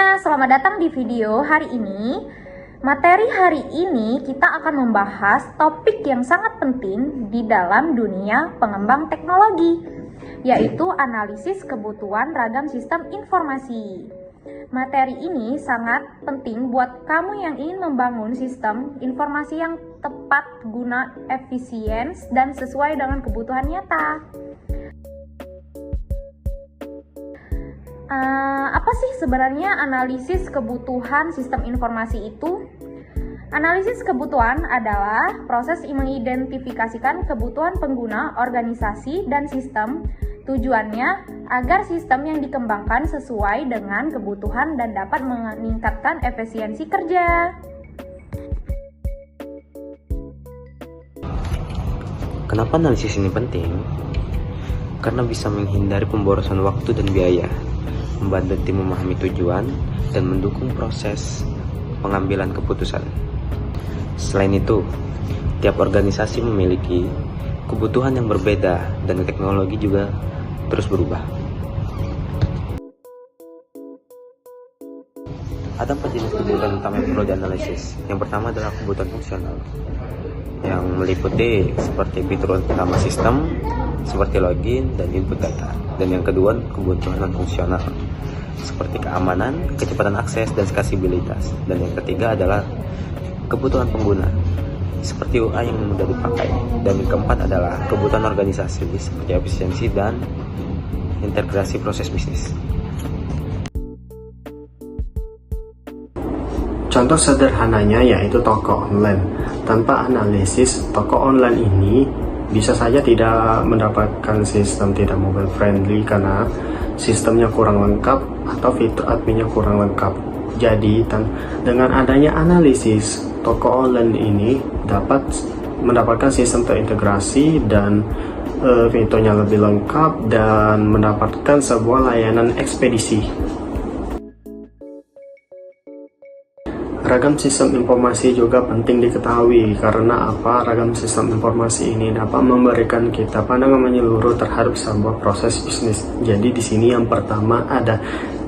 semuanya, selamat datang di video hari ini. Materi hari ini kita akan membahas topik yang sangat penting di dalam dunia pengembang teknologi, yaitu analisis kebutuhan ragam sistem informasi. Materi ini sangat penting buat kamu yang ingin membangun sistem informasi yang tepat guna, efisien, dan sesuai dengan kebutuhan nyata. Apa sih sebenarnya analisis kebutuhan sistem informasi itu? Analisis kebutuhan adalah proses mengidentifikasikan kebutuhan pengguna, organisasi, dan sistem. Tujuannya agar sistem yang dikembangkan sesuai dengan kebutuhan dan dapat meningkatkan efisiensi kerja. Kenapa analisis ini penting? Karena bisa menghindari pemborosan waktu dan biaya, membantu tim memahami tujuan, dan mendukung proses pengambilan keputusan. Selain itu, tiap organisasi memiliki kebutuhan yang berbeda dan teknologi juga terus berubah. Ada 4 jenis kebutuhan utama yang perlu dianalisis. Yang pertama adalah kebutuhan fungsional, yang meliputi seperti fitur utama sistem, seperti login dan input data. Dan yang kedua, kebutuhan non-fungsional, seperti keamanan, kecepatan akses, dan skasibilitas. Dan yang ketiga adalah kebutuhan pengguna, seperti UI yang mudah dipakai. Dan yang keempat adalah kebutuhan organisasi, seperti efisiensi dan integrasi proses bisnis. Contoh sederhananya yaitu toko online. Tanpa analisis, toko online ini bisa saja tidak mendapatkan sistem tidak mobile friendly karena sistemnya kurang lengkap atau fitur adminnya kurang lengkap. Jadi dengan adanya analisis, toko online ini dapat mendapatkan sistem terintegrasi dan fiturnya lebih lengkap dan mendapatkan sebuah layanan ekspedisi. Ragam sistem informasi juga penting diketahui karena apa? Ragam sistem informasi ini dapat memberikan kita pandangan menyeluruh terhadap sebuah proses bisnis. Jadi di sini yang pertama ada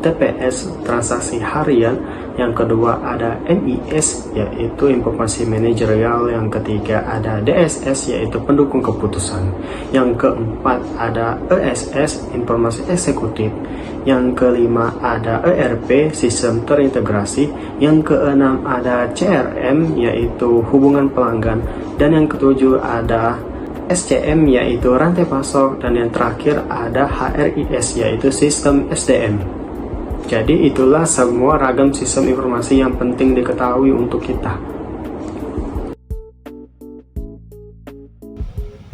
TPS, transaksi harian, yang kedua ada MIS yaitu informasi manajerial, yang ketiga ada DSS yaitu pendukung keputusan, yang keempat ada ESS, informasi eksekutif, yang kelima ada ERP, sistem terintegrasi, yang keenam ada CRM yaitu hubungan pelanggan, dan yang ketujuh ada SCM yaitu rantai pasok, dan yang terakhir ada HRIS yaitu sistem SDM. Jadi itulah semua ragam sistem informasi yang penting diketahui untuk kita.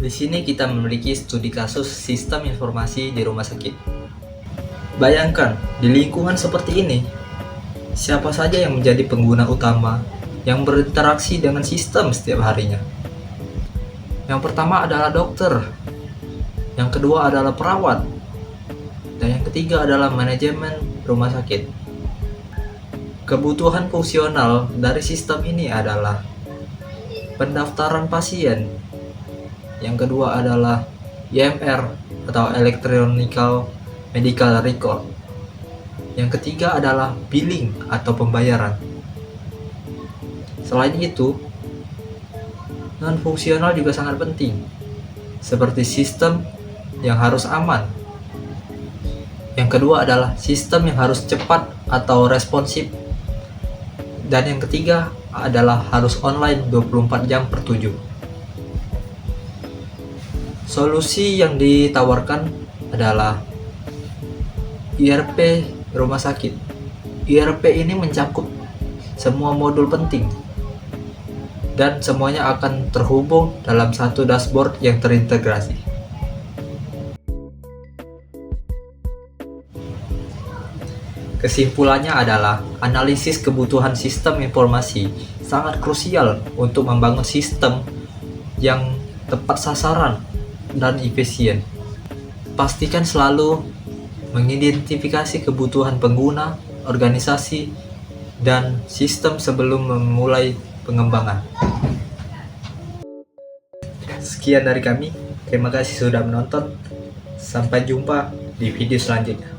Di sini kita memiliki studi kasus sistem informasi di rumah sakit. Bayangkan, di lingkungan seperti ini, siapa saja yang menjadi pengguna utama yang berinteraksi dengan sistem setiap harinya? Yang pertama adalah dokter, yang kedua adalah perawat, dan yang ketiga adalah manajemen rumah sakit. Kebutuhan fungsional dari sistem ini adalah pendaftaran pasien, yang kedua adalah EMR atau Electronic Medical Record, yang ketiga adalah billing atau pembayaran. Selain itu, non-fungsional juga sangat penting, seperti sistem yang harus aman. Yang kedua adalah sistem yang harus cepat atau responsif. Dan yang ketiga adalah harus online 24 jam per 7. Solusi yang ditawarkan adalah ERP rumah sakit. ERP ini mencakup semua modul penting dan semuanya akan terhubung dalam satu dashboard yang terintegrasi. Kesimpulannya adalah analisis kebutuhan sistem informasi sangat krusial untuk membangun sistem yang tepat sasaran dan efisien. Pastikan selalu mengidentifikasi kebutuhan pengguna, organisasi, dan sistem sebelum memulai pengembangan. Sekian dari kami, terima kasih sudah menonton. Sampai jumpa di video selanjutnya.